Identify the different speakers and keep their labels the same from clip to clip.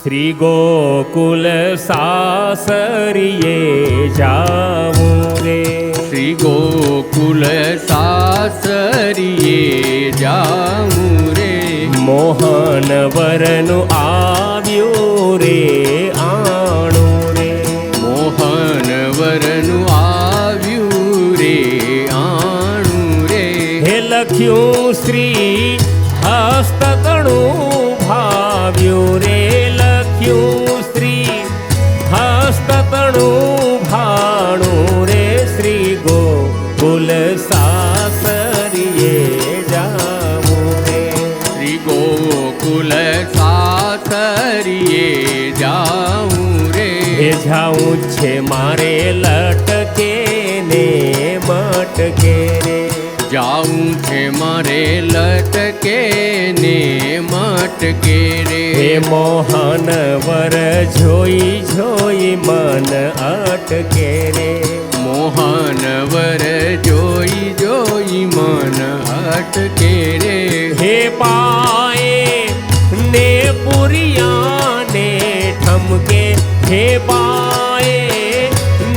Speaker 1: શ્રી ગોકુલ સાસરીએ જાવું રે,
Speaker 2: શ્રી ગોકુલ સાસરીએ જાવું રે,
Speaker 1: મોહન વરનું આવ્યું રે આણું રે,
Speaker 2: મોહન વરનું આવ્યું રે આણું રે,
Speaker 1: હે લખ્યું શ્રી હસ્તકણું ભાવ્યું રે, લખ્યું શ્રી હસ્તકણું ભાણું રે, શ્રી ગોકુલ સાસરીએ જાવું રે,
Speaker 2: શ્રી ગોકુલ સાસરીએ જાવું રે,
Speaker 1: હે જાવું છે મારે લટકે ને મટકે રે,
Speaker 2: જાવું છે મારે લટકે ને મટકે રે,
Speaker 1: હે મોહન વર જોઈ જોઈ મન અટકે રે,
Speaker 2: મોહન વર જોઈ જોઈ મન અટકે રે,
Speaker 1: હે પાએ ને પુરિયા ને ઠમકે, હે પાએ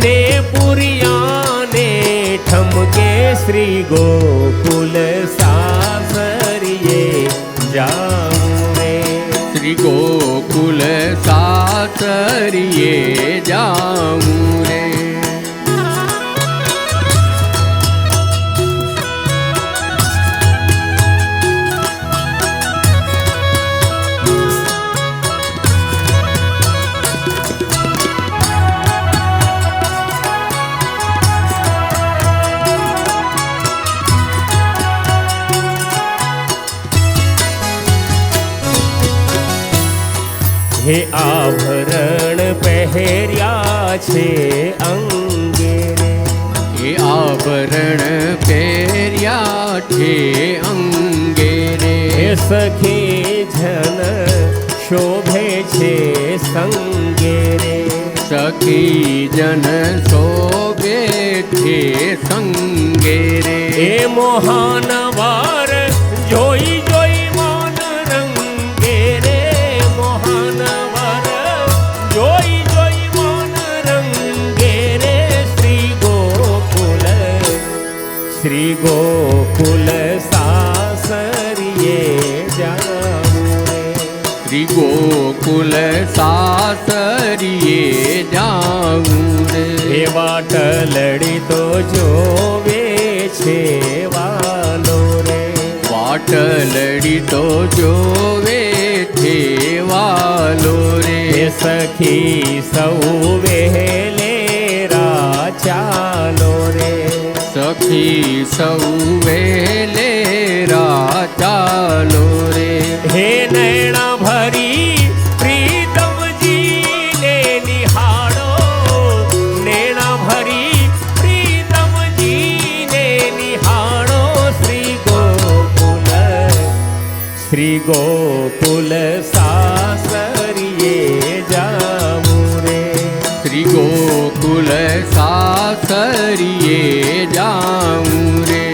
Speaker 1: ને પુરિયા ને ઠમકે, શ્રી ગોકુલ સાસરીએ જાવું રે,
Speaker 2: શ્રી ગોકુલ સાસરીએ જાવું રે,
Speaker 1: હે આભરણ પહેર્યા છે અંગે રે,
Speaker 2: એ આભરણ પહેર્યા છે અંગે રે,
Speaker 1: હે સખી જન શોભે છે સંગે રે,
Speaker 2: સખી જન શોભે છે સંગે રે,
Speaker 1: એ મોહન વાર જોઈ જોઈ મન રંગે રે, મોહન વાર જોઈ જોઈ મન રંગે રે, શ્રી ગોકુલ સાસરીએ જાવું રે,
Speaker 2: શ્રી ગોકુલ સાસરીએ જાવું રે,
Speaker 1: હે વાટલડી તો જોવે છે વાલો રે,
Speaker 2: વાટલડી તો જોવે છે વાલો રે,
Speaker 1: હે સખી સૌ વહેલે રા ચાલો રે,
Speaker 2: સખી સૌ વેલે રા ચાલો રે,
Speaker 1: હે નૈણા ભરી પ્રીતમજીને નિહાળો, નૈણા ભરી પ્રીતમજીને નિહાળો, શ્રી ગોકુલ સાસરીએ જાવું રે,
Speaker 2: શ્રી ગોકુલ સાસરીએ જાવું રે,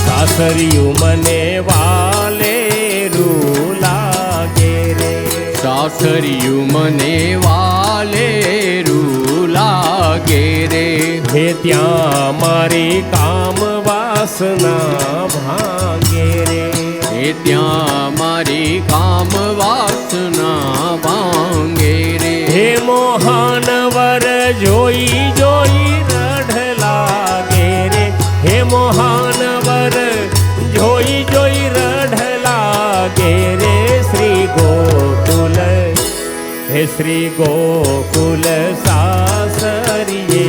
Speaker 1: સાસરિયું મને વાલેરું લાગે રે,
Speaker 2: સાસરિયું મને વાલેરું લાગે રે,
Speaker 1: હે ત્યાં મારી કામ વાસના ભાંગે રે,
Speaker 2: હે ત્યાં મારી કામ વાસના ભાંગે રે,
Speaker 1: હે મોહન વર જોઈ જોઈ રઢ લાગે રે, હે મોહન વર જોઈ જોઈ રઢ લાગે રે, શ્રી ગોકુલ સાસરીએ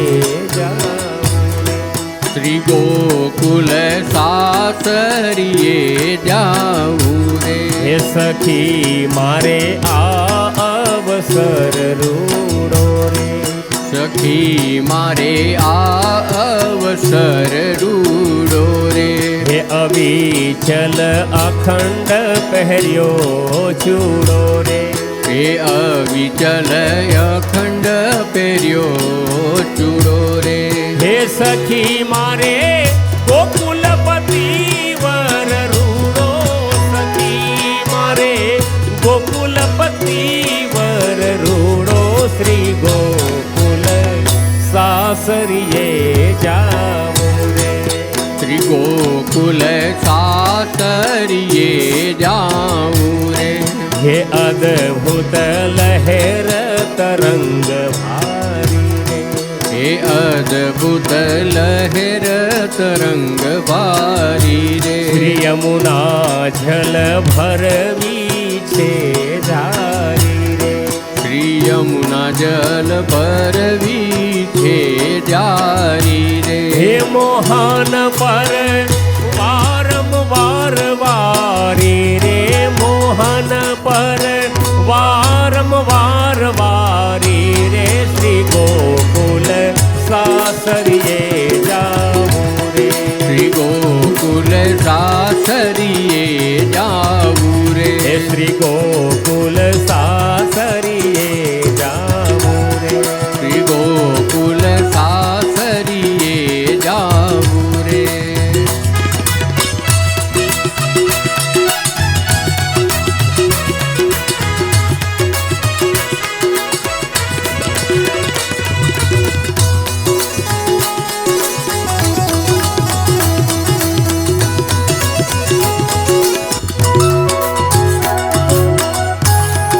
Speaker 1: જાઉં,
Speaker 2: શ્રી ગોકુલ સાસરીએ જાઉં રે,
Speaker 1: હે સખી મારે આ અવસર રૂડો રે
Speaker 2: સખી મારે આ અવસર રૂડો રે
Speaker 1: હે અવિચલ અખંડ પહેર્યો ચૂડો રે
Speaker 2: એ અવિચલ અખંડ પહેર્યો ચૂડો રે
Speaker 1: હે સખી મારે ગોકુલપતિ વર રૂડો સખી મારે ગોકુલપતિ વર રૂડો શ્રી ગોકુલ સાસરીએ જાવું રે
Speaker 2: શ્રી ગોકુલ સાસરીએ જાઉં રે
Speaker 1: હે અદભુત લહેર તરંગ ભારી રે
Speaker 2: હે અદભુત લહેર તરંગ ભારી રે
Speaker 1: શ્રી યમુના જલ ભરવી છે ધારી રે
Speaker 2: શ્રી યમુના જલ ભરવી છે જારી રે
Speaker 1: હે મોહન પર વારંવાર વારી રે મોહન પર વારંવાર વારી રે શ્રી ગોકુલ સાસરીએ જાવું રે
Speaker 2: શ્રી ગોકુલ સાસરીએ જાવું રે
Speaker 1: હે શ્રી ગોકુલ સાસરીએ જાવું રે
Speaker 2: શ્રી ગોકુલ સાસરીએ જાવું રે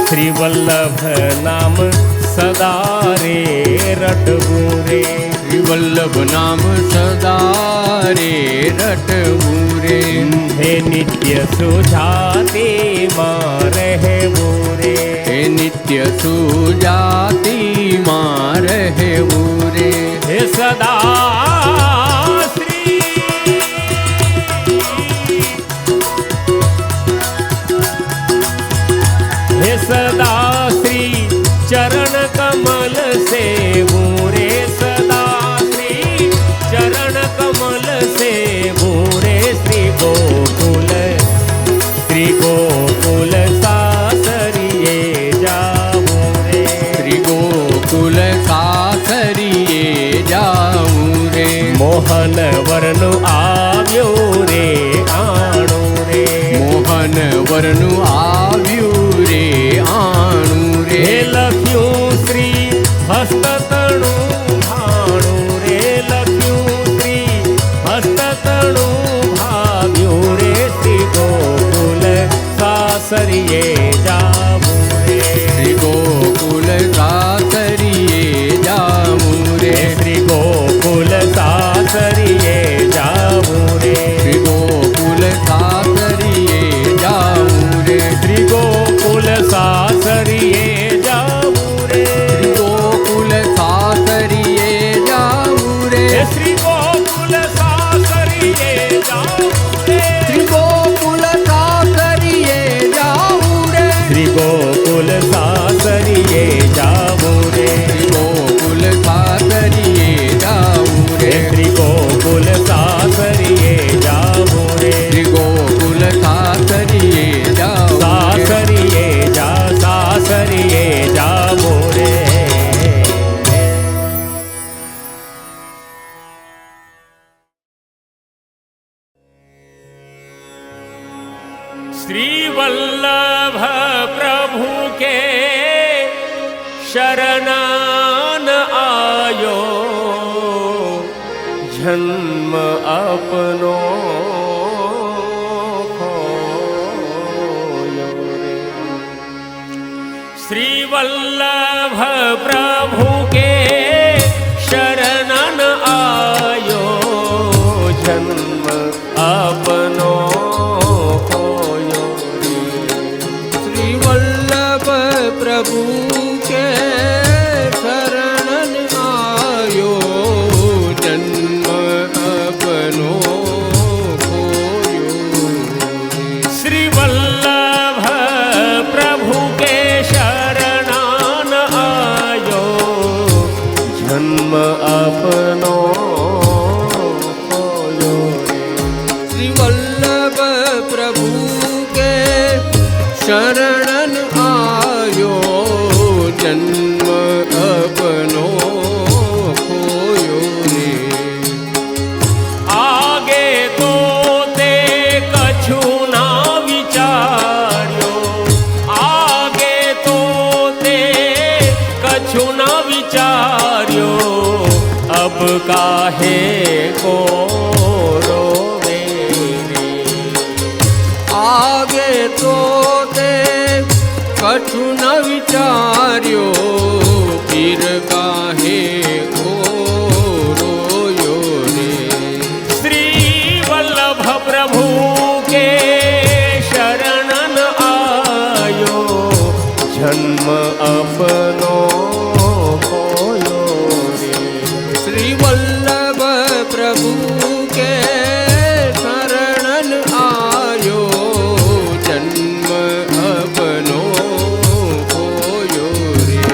Speaker 1: શ્રી વલ્લભ નામ સદા રે રટવું રે
Speaker 2: શ્રી વલ્લભ નામ સદા રે રટવું રે
Speaker 1: હે નિત્ય સુજાતે માં રહેવું રે
Speaker 2: હે નિત્ય સુજાતિમાં રહેવું રે
Speaker 1: હે સદા શ્રી હે સદા શ્રી ચરણ કમલ સેવું રે સદા શ્રી ચરણ કમલ સેવું રે શ્રી ગોકુલ સાસરીએ જાવું રે
Speaker 2: શ્રી ગોકુલ સાસરીએ જાવું રે
Speaker 1: મોહન વરનું આવ્યું રે આણું રે
Speaker 2: મોહન વરનું આવ્યું રે આણું રે
Speaker 1: હે લખ્યું શ્રી હસ્તતણું ભાણું રે લખ્યું શ્રી હસ્તતણું ભાવ્યું રે શ્રી ગોકુલ સાસરીએ જાવું રે
Speaker 2: શ્રી ગોકુલ સાસરીએ જાવું રે
Speaker 1: શ્રી ગોકુલ સાસરીએ જાવું રે
Speaker 2: શ્રી ગોકુલ સાસરીએ જાવું રે
Speaker 1: શ્રી ગોકુલ સાસરીએ જાવું રે
Speaker 2: શ્રી ગોકુલ સાસરીએ જાવું રે
Speaker 1: હે શ્રી ગોકુલ સાસરીએ જાવું રે
Speaker 2: શ્રી ગોકુલ સાસરીએ જાવું રે
Speaker 1: શ્રી ગોકુલ સાસરીએ જાવું રે
Speaker 2: શ્રી ગોકુલ સાસરીએ જાવું રે
Speaker 1: શ્રી ગોકુલ સાસરીએ જાવું રે
Speaker 2: શ્રી ગોકુલ સાસરીએ જાવું
Speaker 1: સાસરીએ સાસરીએ જાવું રે श्री वल्लभ प्रभु के शरणान आयो जन्म अपनो खोयो रे श्री वल्लभ प्रभु के शरणन आयो जन्म अपनो खोयो रे
Speaker 2: श्री वल्लभ प्रभु के शरणन आयो जन्म अपनो खोयो
Speaker 1: श्री वल्लभ
Speaker 2: प्रभु के शरणन आयो जन्म अपनो खोयो रे।
Speaker 1: आगे तो ते कछु ना विचार्यो, आगे तो ते कछु ना विचार्यो, अब काहे को रोवे रे।
Speaker 2: आगे तो ते कछु न विचार्यो, फिर काहे को रोयो रे।
Speaker 1: श्री वल्लभ प्रभु के शरणन आयो जन्म अपनो खोयो रे।
Speaker 2: श्री वल्लभ प्रभु के शरणन आयो जन्म अपनो खोयो रे।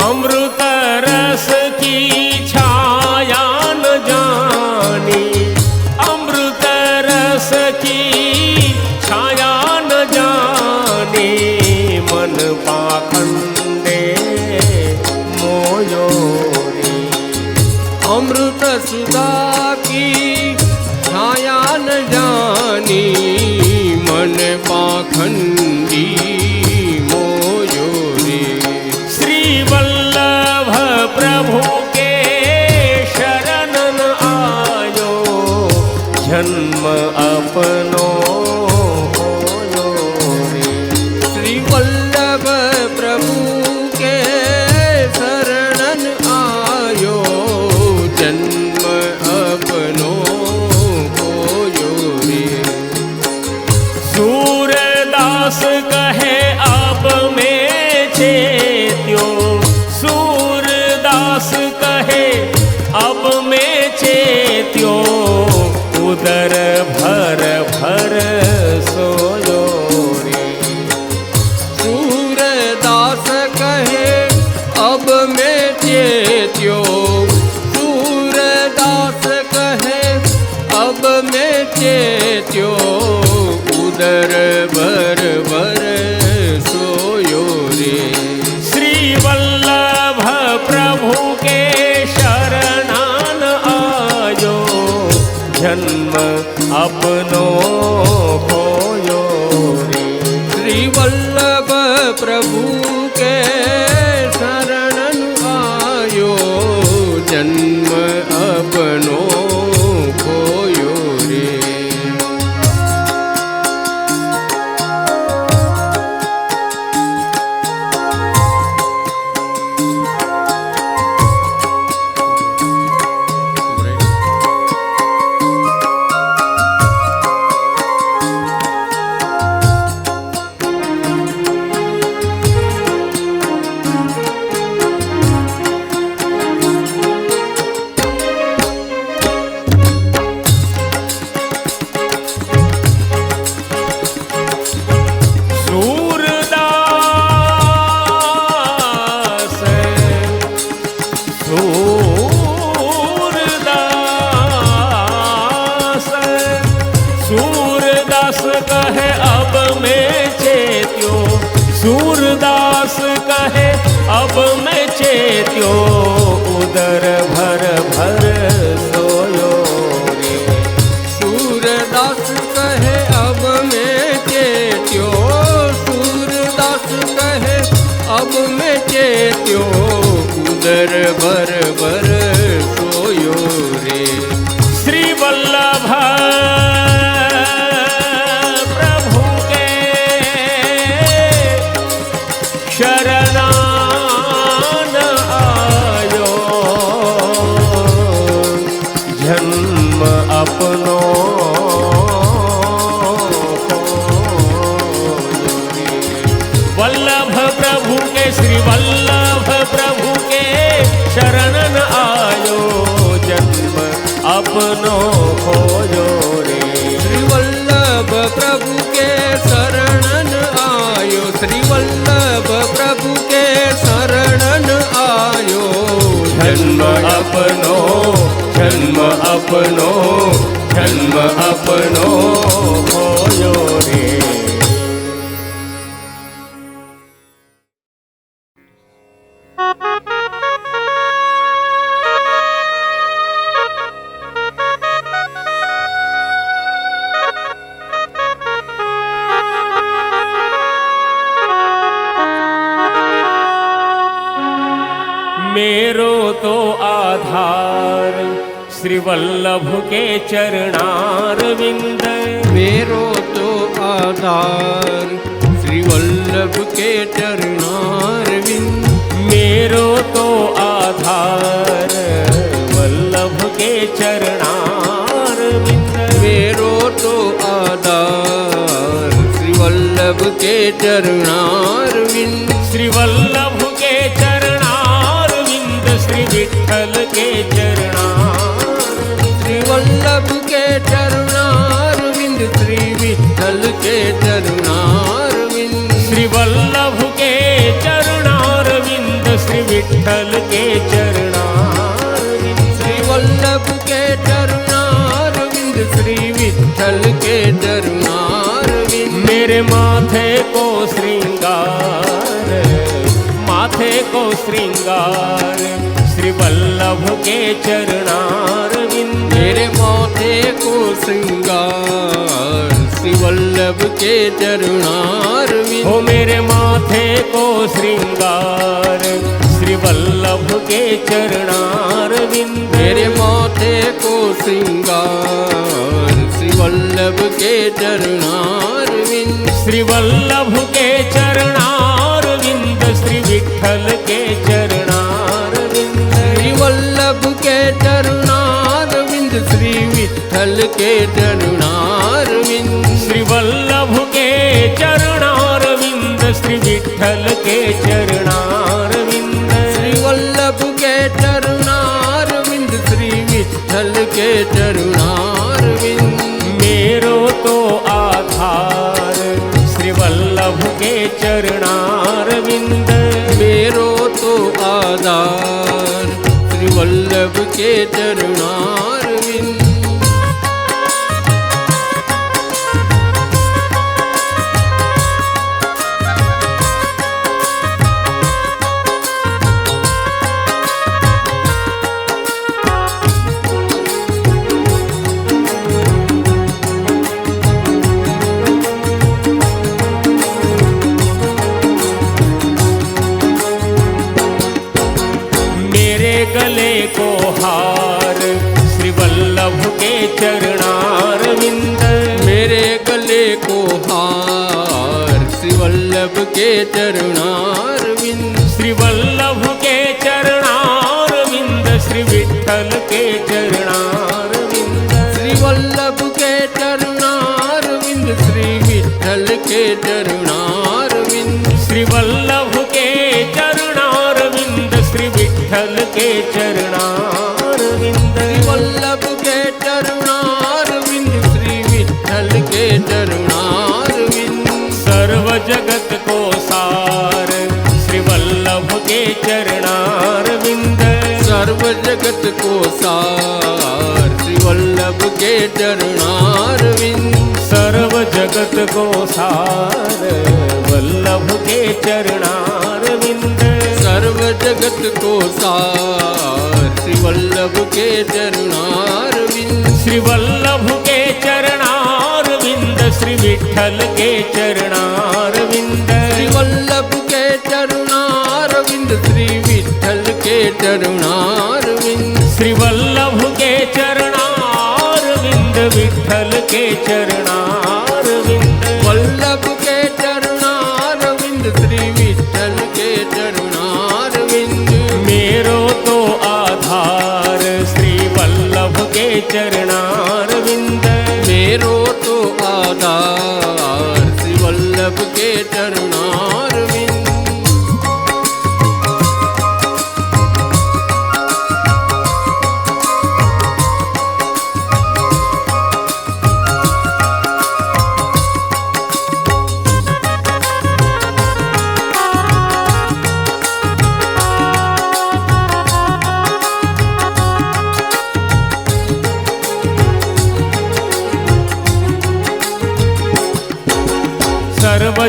Speaker 1: अमृत रस की छाया न जानी, अमृत रस की छाया न जानी, मन पाखंडे मोयो रे।
Speaker 2: अमृत सुधा की छाया न जानी, मन पाखंडी मोयो रे।
Speaker 1: श्री वल्लभ प्रभु के शरणन आयो जन्म अपनो खोयो रे।
Speaker 2: श्री वल्लभ प्रभु के शरणन आयो जन्म अपनो खोयो रे।
Speaker 1: सूरदास कहे अब मैं चेत्यो, सूरदास कहे अब मैं चेत्यो, उदर भर भर सोयो रे।
Speaker 2: सूरदास कहे अब मैं चेत्यो, सूरदास कहे अब मैं चेत्यो, उदर भर भर सोयो रे।
Speaker 1: श्री वल्लभ प्रभु के शरणन आयो जन्म अपनो खोयो रे।
Speaker 2: श्री वल्लभ प्रभु के शरणन आयो जन्म अपनो खोयो रे।
Speaker 1: सूरदास कहे अब मैं चेत्यो, सूरदास कहे अब मैं चेत्यो, उदर भर भर सोयो रे।
Speaker 2: सूरदास कहे अब मैं चेत्यो, सूरदास कहे अब मैं चेत्यो, उदर भर भर सोयो रे।
Speaker 1: श्री वल्लभ प्रभु के शरणान आयो जन्म अपनो वल्लभ प्रभु के श्री वल्लभ प्रभु के शरणन आयो, जन्म अपनो खोजो रे।
Speaker 2: श्री वल्लभ प्रभु के शरणन आयो, श्री वल्लभ प्रभु के शरणन आयो,
Speaker 1: जन्म अपनो, जन्म अपनो, जन्म अपनो खोजो रे। मेरो तो आधार श्री वल्लभ के चरणारविंद,
Speaker 2: मेरो तो आधार श्री वल्लभ के चरणारविंद,
Speaker 1: मेरो तो आधार वल्लभ के चरणारविंद,
Speaker 2: मेरो तो आधार श्री वल्लभ के चरणारविंद,
Speaker 1: श्री वल्लभ के चरणारविंद, श्री विठ्ठल के चरणारविंद,
Speaker 2: श्री वल्लभ के चरणारविंद, श्री विठ्ठल के चरणारविंद,
Speaker 1: श्री वल्लभ के चरणारविंद, श्री विठ्ठल के चरणारविंद,
Speaker 2: श्री वल्लभ के चरणारविंद, श्री विठ्ठल के चरणारविंद।
Speaker 1: मेरे माथे को श्रृंगार, माथे को श्रृंगार श्री वल्लभ के चरणारविंद,
Speaker 2: मेरे माथे को श्रृंगार श्री वल्लभ के चरणारविंद,
Speaker 1: हो मेरे माथे को श्रृंगार श्री वल्लभ के चरणारविंद,
Speaker 2: मेरे माथे को श्रृंगार श्री वल्लभ के चरणारविंद,
Speaker 1: श्री वल्लभ के चरणारविंद, श्री विठ्ठल के चरणारविंद,
Speaker 2: श्री वल्लभ के चरणारविंद, श्री विठ्ठल के चरणारविंद,
Speaker 1: श्री वल्लभ के चरणारविंद, श्री विठ्ठल के चरणारविंद,
Speaker 2: श्री वल्लभ के चरणारविंद, श्री विठ्ठल के चरणारविंद।
Speaker 1: मेरो तो आधार श्री वल्लभ के चरणारविंद,
Speaker 2: मेरो तो आधार श्री वल्लभ के चरणारविंद,
Speaker 1: गले को हार श्री वल्लभ के चरणारविंद,
Speaker 2: मेरे गले को हार श्री वल्लभ के चरणारविंद,
Speaker 1: श्री वल्लभ के चरणारविंद, श्री विठ्ठल के चरणारविंद,
Speaker 2: श्री वल्लभ के चरणारविंद, श्री विठ्ठल के चरणारविंद,
Speaker 1: श्री वल्लभ के चरणारविंद, श्री विठ्ठल के चरणारविंद,
Speaker 2: श्री वल्लभ के चरणारविंद, श्री विठ्ठल के चरणारविंद।
Speaker 1: सर्व जगत को सार श्री वल्लभ के चरणारविंद,
Speaker 2: सर्व जगत को सार श्री वल्लभ के चरणारविंद,
Speaker 1: सर्व जगत को सार वल्लभ के चरणारविंद,
Speaker 2: सर्व जगत को सार श्री वल्लभ के चरणारविंद,
Speaker 1: श्री वल्लभ के चरणारविंद, श्री विठ्ठल के चरणारविंद,
Speaker 2: श्री वल्लभ के चरणारविंद, श्री विठ्ठल के चरणारविंद,
Speaker 1: श्री वल्लभ के चरणारविंद, विठ्ठल के चरणारविंद,
Speaker 2: वल्लभ के चरणारविंद, श्री विठ्ठल के चरणारविंद।
Speaker 1: मेरो तो आधार श्री वल्लभ के चरणारविंद,
Speaker 2: मेरो तो आधार श्री वल्लभ के चरणारविंद,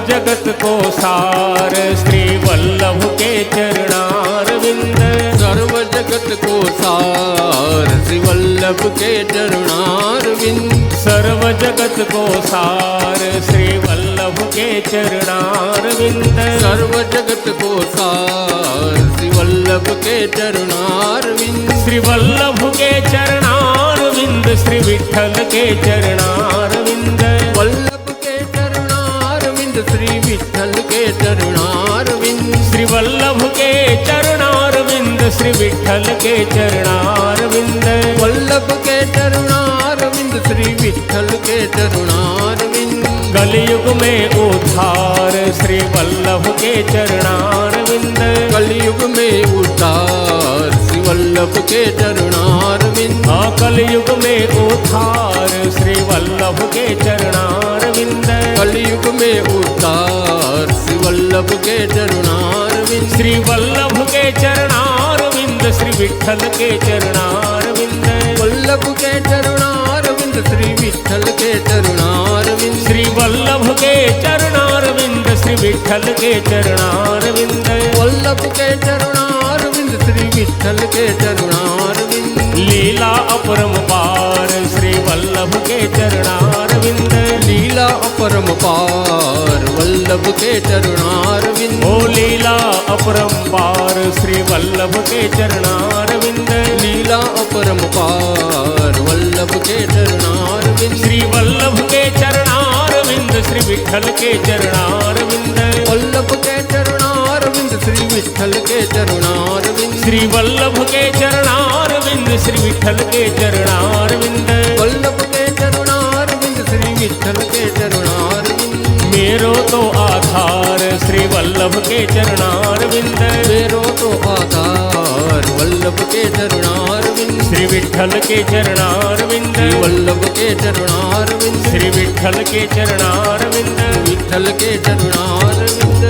Speaker 1: जगत को सार श्री वल्लभ के चरणारविंद।
Speaker 2: सर्व जगत को सार श्री वल्लभ के चरणारविंद।
Speaker 1: सर्व जगत को सार श्री वल्लभ के चरणारविंद।
Speaker 2: सर्व जगत को सार श्री वल्लभ के चरणारविंद।
Speaker 1: श्री वल्लभ के चरणारविंद श्री विठ्ठल के चरणारविंद।
Speaker 2: वल्लभ के चरणारविंद श्री विठ्ठल के चरणारविंद।
Speaker 1: श्री वल्लभ के चरणारविंद श्री विठ्ठल के चरणारविंद।
Speaker 2: वल्लभ के चरणारविंद श्री विठ्ठल के चरणारविंद।
Speaker 1: कलयुग में उद्धार श्री वल्लभ के चरणारविंद।
Speaker 2: कलयुग में उद्धार श्री वल्लभ के चरणारविंद।
Speaker 1: हाँ कलयुग में उद्धार श्री वल्लभ के चरणारविंद।
Speaker 2: कलयुग में उद्धार श्री वल्लभ के चरणारविंद।
Speaker 1: श्री वल्लभ के चरणारविंद श्री विठ्ठल के चरणारविंद।
Speaker 2: वल्लभ के चरणारविंद श्री विठ्ठल के चरणारविंद।
Speaker 1: श्री वल्लभ के चरणारविंद श्री विठ्ठल के चरणारविंद।
Speaker 2: वल्लभ के चरणारविंद श्री विठ्ठल के चरणारविंद।
Speaker 1: लीला अपरंपार श्री वल्लभ के चरणारविंद।
Speaker 2: लीला अपरंपार वल्लभ के चरणारविंद।
Speaker 1: ओ लीला अपरंपार श्री वल्लभ के चरणारविंद।
Speaker 2: लीला अपरंपार वल्लभ के चरणारविंद।
Speaker 1: श्री वल्लभ के चरणारविंद श्री विठ्ठल के चरणारविंद।
Speaker 2: वल्लभ के चरणारविंद श्री विठ्ठल के चरणारविंद।
Speaker 1: श्री वल्लभ के चरणारविंद श्री विठ्ठल के चरणारविंद।
Speaker 2: वल्लभ के चरणारविंद श्री विठ्ठल के चरणारविंद।
Speaker 1: मेरो तो आधार श्री वल्लभ के चरणारविंद।
Speaker 2: मेरो तो आधार वल्लभ के चरणारविंद।
Speaker 1: श्री विठ्ठल के चरणारविंद।
Speaker 2: वल्लभ के चरणारविंद।
Speaker 1: श्री विठ्ठल के चरणारविंद।
Speaker 2: विठ्ठल के चरणारविंद।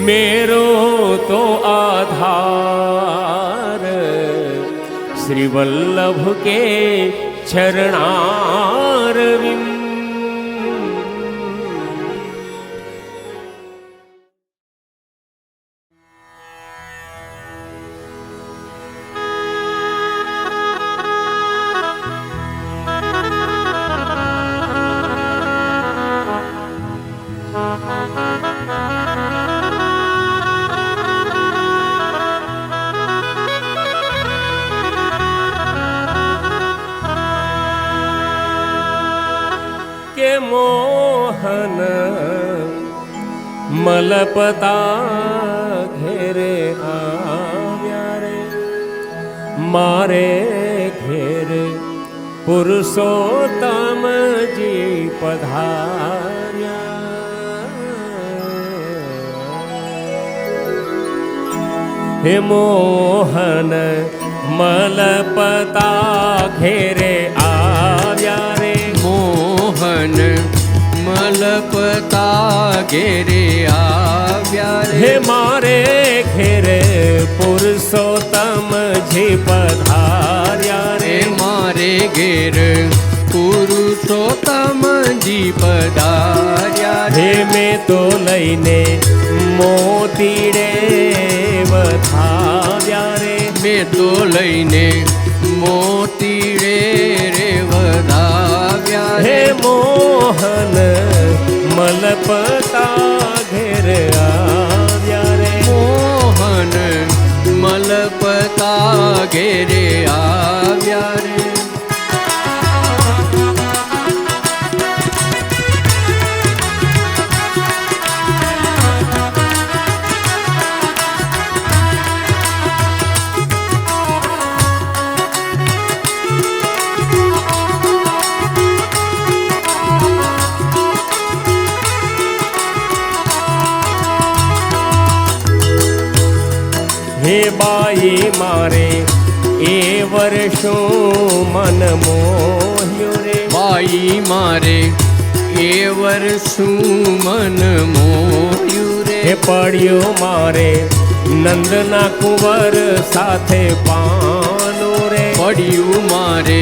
Speaker 1: मेरो तो आधार श्री वल्लभ के चरणारविंद। के मोहन मलपता घेरे आव्या रे मारे घेरे पुरुषोत्तम जी पधार्या। हे मोहन मलपता घेरे आव्या रे
Speaker 2: मोहन मलपता घेरे आव्या रे
Speaker 1: हे मारे घेरे पुरुषोत्तम जी पधार्या रे
Speaker 2: मारे घेर पुरुषोत्तम जी पधार्या
Speaker 1: हे मैं तो लईने मोतीड़े वधाव्या रे
Speaker 2: मैं तो लईने मोतीड़े रे वधाव्या
Speaker 1: हे मोहन मलपता घेर आव्या रे
Speaker 2: मोहन मलपता घेरे आव्या रे
Speaker 1: हे बाई मारे ए वर्षो मन मोह्यो रे
Speaker 2: बाई मारे ए वर्षु मन मोह्यु रे
Speaker 1: हे पड़ियो मारे नंदना कुंवर साथे पानो रे
Speaker 2: पड़ियु मारे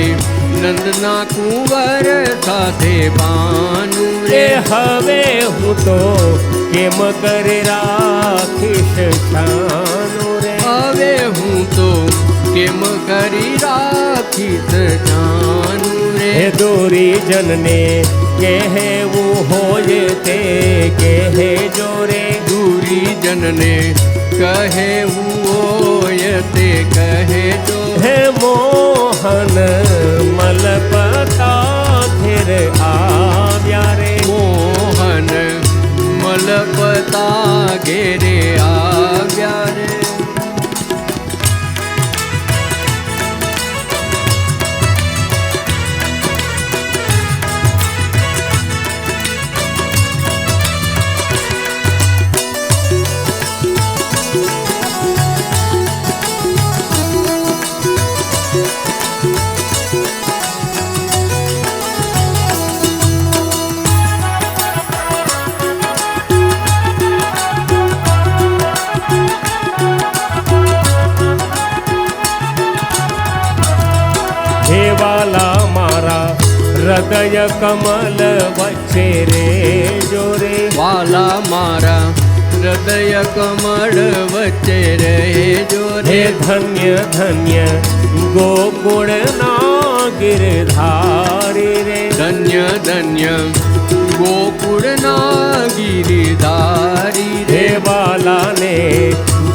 Speaker 2: નંદના કુંવર સાથે ભાનુ
Speaker 1: એ
Speaker 2: રે
Speaker 1: હવે હું તો કેમ કરી રાખીશ છાનું રે
Speaker 2: હવે હું તો કેમ કરી રાખીશ જાનુ રે
Speaker 1: હે દોરી જનને કહેવું હોય તે કહેજો રે
Speaker 2: દૂરી જનને કહેવું હોય તે કહેજો
Speaker 1: હે મોહન મલપતા ઘેર આવ્યા રે
Speaker 2: મોહન મલપતા ઘેરે આવ્યા રે
Speaker 1: હે વાલા મારા હૃદય કમલ વચ્ચે રે જોરે
Speaker 2: વાલા મારા હૃદય કમળ વચ્ચે રહેજો
Speaker 1: હે
Speaker 2: રે
Speaker 1: ધન્ય ધન્ય ગોકુળના ગિરધારી રે
Speaker 2: ધન્ય ધન્ય ગોકુળના ગિરિધારી
Speaker 1: હે
Speaker 2: રે
Speaker 1: વાલાને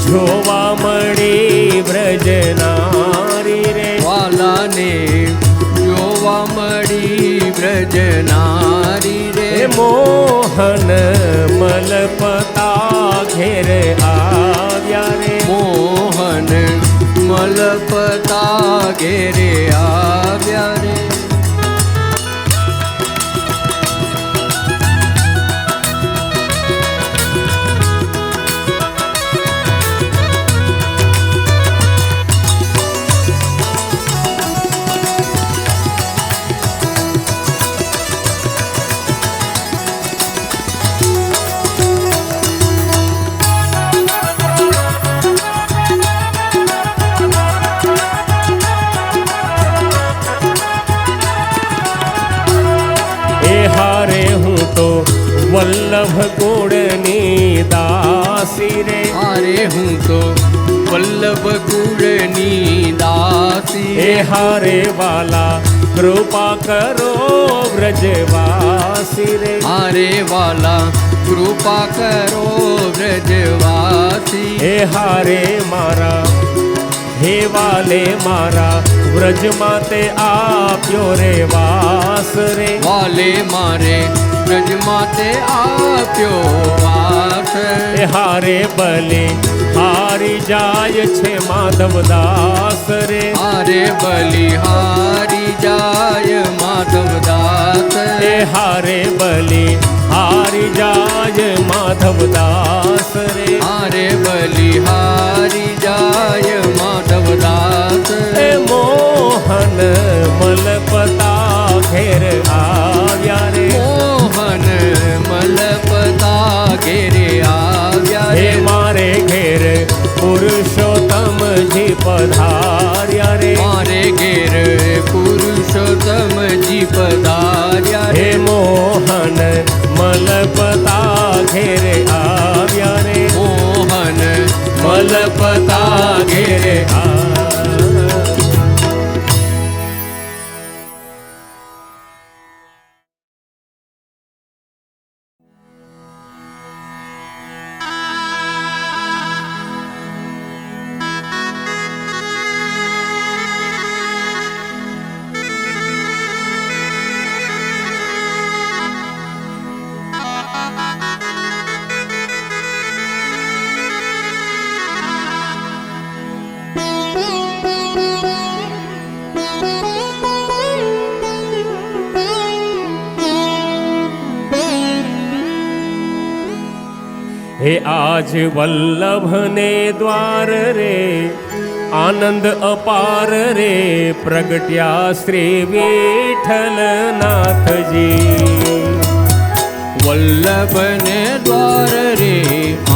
Speaker 1: જોવા મળી બ્રજનારી રે
Speaker 2: વાલાને જોવા મળી બ્રજનારી રે
Speaker 1: હે મોહન મલપતા ઘેર આવ્યા રે
Speaker 2: મોહન મલપતા ઘેરે આવ્યા રે
Speaker 1: એ હારે હું તો વલ્લભ ગુણની દાસી રે
Speaker 2: અરે હું તો વલ્લભ કુળની દાસી
Speaker 1: એ હારે વાલા કૃપા કરો વ્રજવાસી રે
Speaker 2: અરે વાલા કૃપા કરો વ્રજવાસી
Speaker 1: એ હારે મારા હે વાલે મારા વ્રજમાં તે આપ્યો રે વાસ રે
Speaker 2: વાલે મારે વ્રજમાં તે આપ્યો વાસ
Speaker 1: એ હારે બલે હારી જાય છે માધવદાસ રે
Speaker 2: અરે બલિહારી જાય માધવદાસ
Speaker 1: એ હારે બલી હારી જાય માધવદાસ રે
Speaker 2: અરે બલિહારી જાય માધવદાસ
Speaker 1: એ મોહન મલપતા ઘેર આવ્યા રે
Speaker 2: મોહન મલપતા ઘેરે આવ્યા
Speaker 1: હે
Speaker 2: રે
Speaker 1: મારે ઘેર પુરુષોત્તમજી પધાર્યા રે
Speaker 2: મારે ઘેર પુરુષોત્તમજી પધાર્યા
Speaker 1: હે
Speaker 2: રે
Speaker 1: મોહન મલપતા ઘેર આવ્યા રે
Speaker 2: મોહન
Speaker 1: મલપતા ઘેર આવ્યા હે આજ વલ્લભને દ્વાર રે આનંદ અપાર રે પ્રગટ્યા શ્રી વિઠ્ઠલનાથજી
Speaker 2: વલ્લભને દ્વાર રે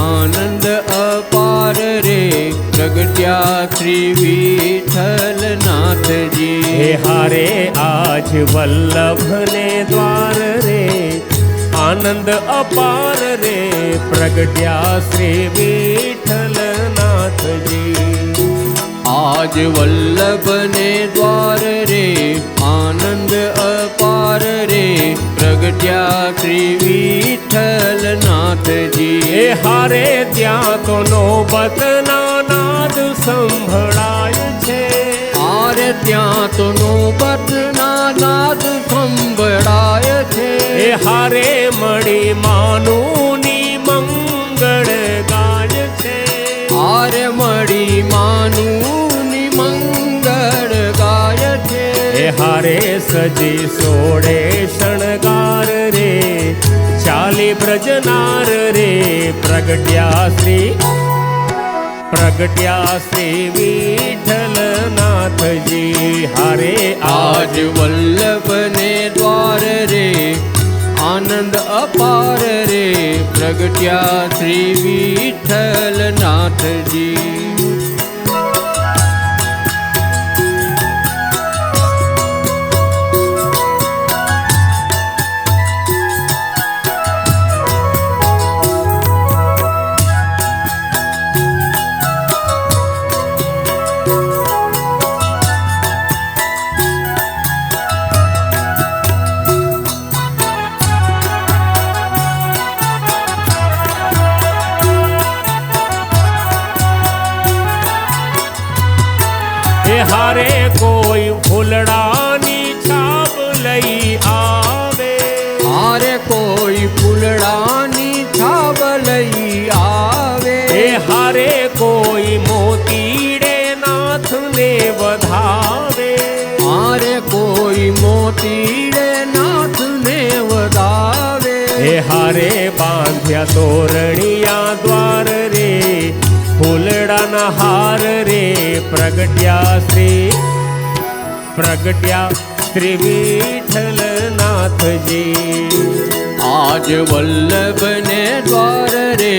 Speaker 2: આનંદ અપાર રે પ્રગટ્યા શ્રી વિઠ્ઠલના નાથજી.
Speaker 1: હે હારે આજ વલ્લભને દ્વાર રે આનંદ અપાર રે પ્રગટ્યા શ્રી વિઠ્ઠલનાથજી.
Speaker 2: આજ વલ્લભને દ્વાર રે આનંદ અપાર રે પ્રગટ્યા શ્રી વિઠ્ઠલનાથજી.
Speaker 1: હે હારે ત્યાં તો નોબતના નાદ સંભળાય છે.
Speaker 2: આરે ત્યાં તો નોબતના નાદ સંભળાય છે.
Speaker 1: હે હારે મળી માનુની મંગળ ગાય છે.
Speaker 2: આરે મળી માનુની મંગળ ગાય છે.
Speaker 1: હે હારે સજી સોળે શણગાર રે ચાલી બ્રજનાર રે પ્રગટ્યા શ્રી વિઠ્ઠલનાથજી. હારે
Speaker 2: આજ વલ્લભને દ્વાર રે આનંદ અપાર રે પ્રગટ્યા શ્રી વિઠ્ઠલનાથજી.
Speaker 1: હે હારે કોઈ ફૂલડાની છાપ લઈ આવે.
Speaker 2: હારે કોઈ ફૂલડાની છાપ લઈ આવે.
Speaker 1: હે હારે કોઈ મોતીડે નાથને વધાવે.
Speaker 2: હારે કોઈ મોતીડે નાથને વધાવે.
Speaker 1: હે હારે બાંધ્યા તોરણિયા દ્વાર રે ફૂલડાના હાર રે પ્રગટ્યા શ્રી વિઠ્ઠલનાથજી.
Speaker 2: આજ વલ્લભને દ્વાર રે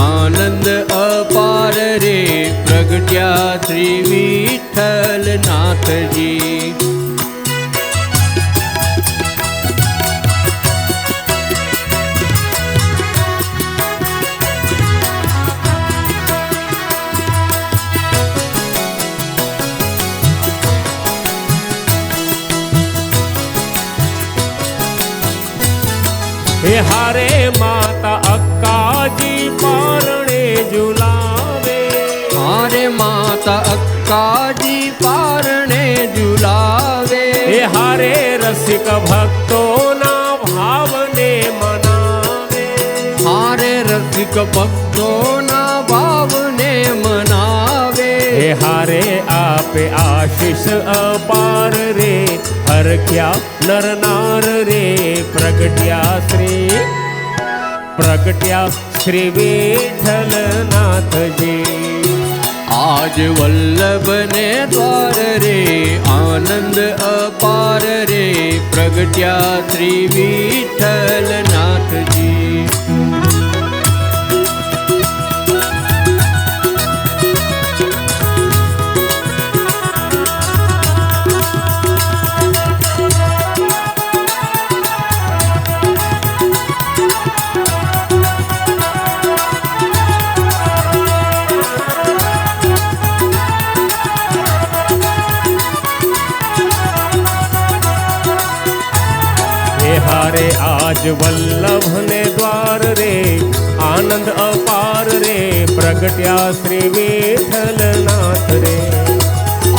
Speaker 2: આનંદ અપાર રે પ્રગટ્યા શ્રી વિઠ્ઠલનાથજી.
Speaker 1: હે હારે માતા અક્કાજી પારણે ઝુલાવે.
Speaker 2: હારે માતા અક્કાજી પારણે ઝુલાવે.
Speaker 1: હે હારે રસિક ભક્તોના ભાવને મનાવે.
Speaker 2: હારે રસિક ભક્તોના ભાવને મનાવે.
Speaker 1: હે હારે આપે આશીષ અપાર રે હરખ્યા નર નાર રે પ્રગટ્યા શ્રી વિઠ્ઠલનાથજી.
Speaker 2: આજ વલ્લભને દ્વાર રે આનંદ અપાર રે પ્રગટ્યા શ્રી વિઠ્ઠલનાથજી.
Speaker 1: હે હારે આજ વલ્લભને દ્વાર રે આનંદ અપાર રે પ્રગટ્યા શ્રી વિઠ્ઠલનાથ રે.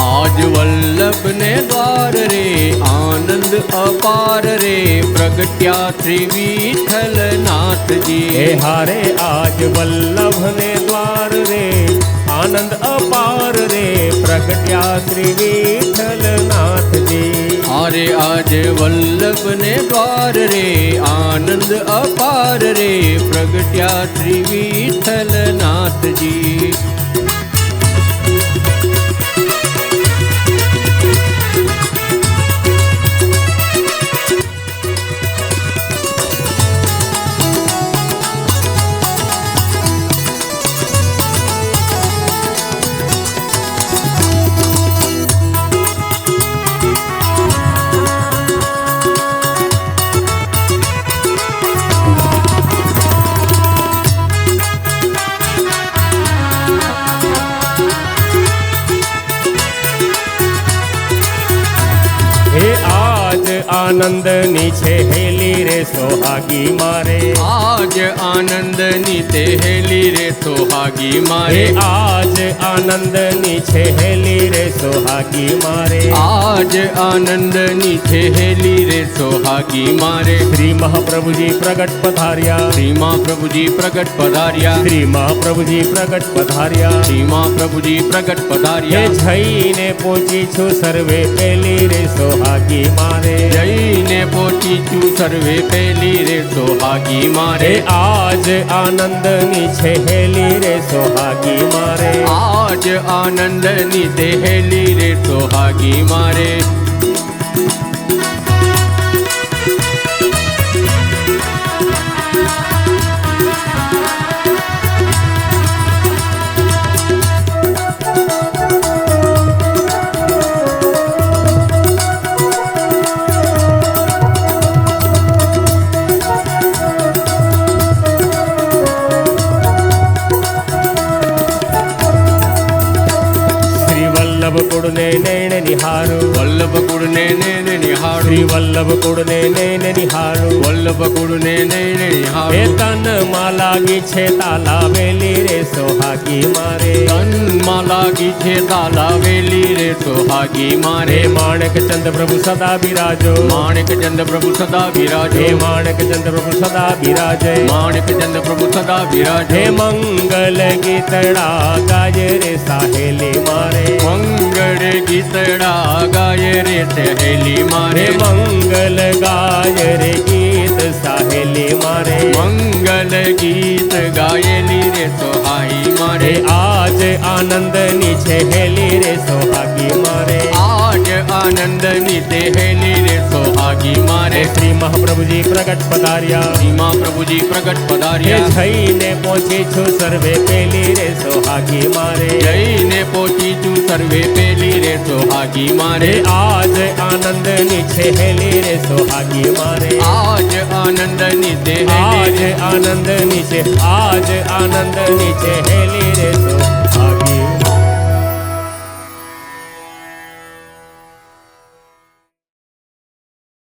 Speaker 2: આજ વલ્લભને દ્વાર રે આનંદ અપાર રે પ્રગટ્યા શ્રી વિઠ્ઠલનાથજી.
Speaker 1: હે હારે આજ વલ્લભને દ્વાર રે આનંદ અપાર રે પ્રગટ્યા શ્રી વિઠ્ઠલનાથજી.
Speaker 2: હારે આજ વલ્લભને દ્વાર રે આનંદ અપાર રે પ્રગટ્યા શ્રી વિઠ્ઠલનાથજી.
Speaker 1: આનંદની છે હેલી રે સોહાગી મારે
Speaker 2: આજ આનંદની તે હેલી રે સોહાગી
Speaker 1: હે
Speaker 2: મારે
Speaker 1: આજ આનંદની છે હેલી રે સોહાગી મારે
Speaker 2: આજ આનંદની છે હેલી રે સોહાગી મારે
Speaker 1: શ્રી મહાપ્રભુજી પ્રગટ પધાર્યા
Speaker 2: શ્રી મહાપ્રભુજી પ્રગટ પધાર્યા
Speaker 1: શ્રી મહાપ્રભુજી પ્રગટ પધાર્યા
Speaker 2: શ્રી મહાપ્રભુજી પ્રગટ
Speaker 1: હે
Speaker 2: પધાર્યા
Speaker 1: જઈને પહોંચી છું સર્વે પેલી રે સોહાગી મારે
Speaker 2: જઈને પહોંચી છું સર્વે પેલી રે સોહાગી
Speaker 1: હે
Speaker 2: મારે
Speaker 1: આજ આનંદની છે હેલી રે સોહાગી મારે
Speaker 2: આજ આનંદની તે હેલી રે સોહાગી મારે
Speaker 1: શ્રી વલ્લભ કુળને નૈણ નિહારું
Speaker 2: વલ્લભ કુળને નૈન નિહાળું
Speaker 1: શ્રી વલ્લભ કુળને નૈણ નિહારું
Speaker 2: વલ્લભ કુળને નૈન
Speaker 1: હે
Speaker 2: નિહાળું
Speaker 1: તનમાં લાગી છે તાલાવેલી રે સોહાગી મારે
Speaker 2: તનમાં લાગી છે તાલાવેલી રે સોહાગી મારે
Speaker 1: હે માણક ચંદ પ્રભુ સદા બિરાજો
Speaker 2: માણિક ચંદ પ્રભુ સદા બિરાજો
Speaker 1: હે માણક ચંદ પ્રભુ સદા બિરાજે
Speaker 2: માણિક ચંદ પ્રભુ સદા બિરાજો
Speaker 1: હે મંગલ ગીતડા ગાય રે સાહેલી મારે
Speaker 2: મંગળ ગીતડા ગાય રે સહેલી
Speaker 1: હે
Speaker 2: મારે
Speaker 1: મંગલ ગાય રે ગીત સાહેલી મારે
Speaker 2: મંગલ ગીત ગાયેલી રે સોહાઈ મારે
Speaker 1: હે આજ આનંદની છે હેલી રે સોહાગી મારે
Speaker 2: આજ આનંદની તે હેલી રે સોહાગી મારે
Speaker 1: હે શ્રી મહાપ્રભુજી પ્રગટ પધાર્યા
Speaker 2: શ્રી મહાપ્રભુજી પ્રગટ
Speaker 1: હે
Speaker 2: પધાર્યા
Speaker 1: થઈને પહોંચી છું સર્વે પેલી રે સોહાગી મારે
Speaker 2: જઈને પહોંચી છું સર્વે પેલી રે સોહાગી મારે
Speaker 1: હે આજ આનંદની છે હેલી રે સોહાગી મારે
Speaker 2: આજ આનંદની તે હેલી
Speaker 1: આજ
Speaker 2: રે
Speaker 1: આનંદની છે આજ આનંદની છે હેલી રે સોહાગી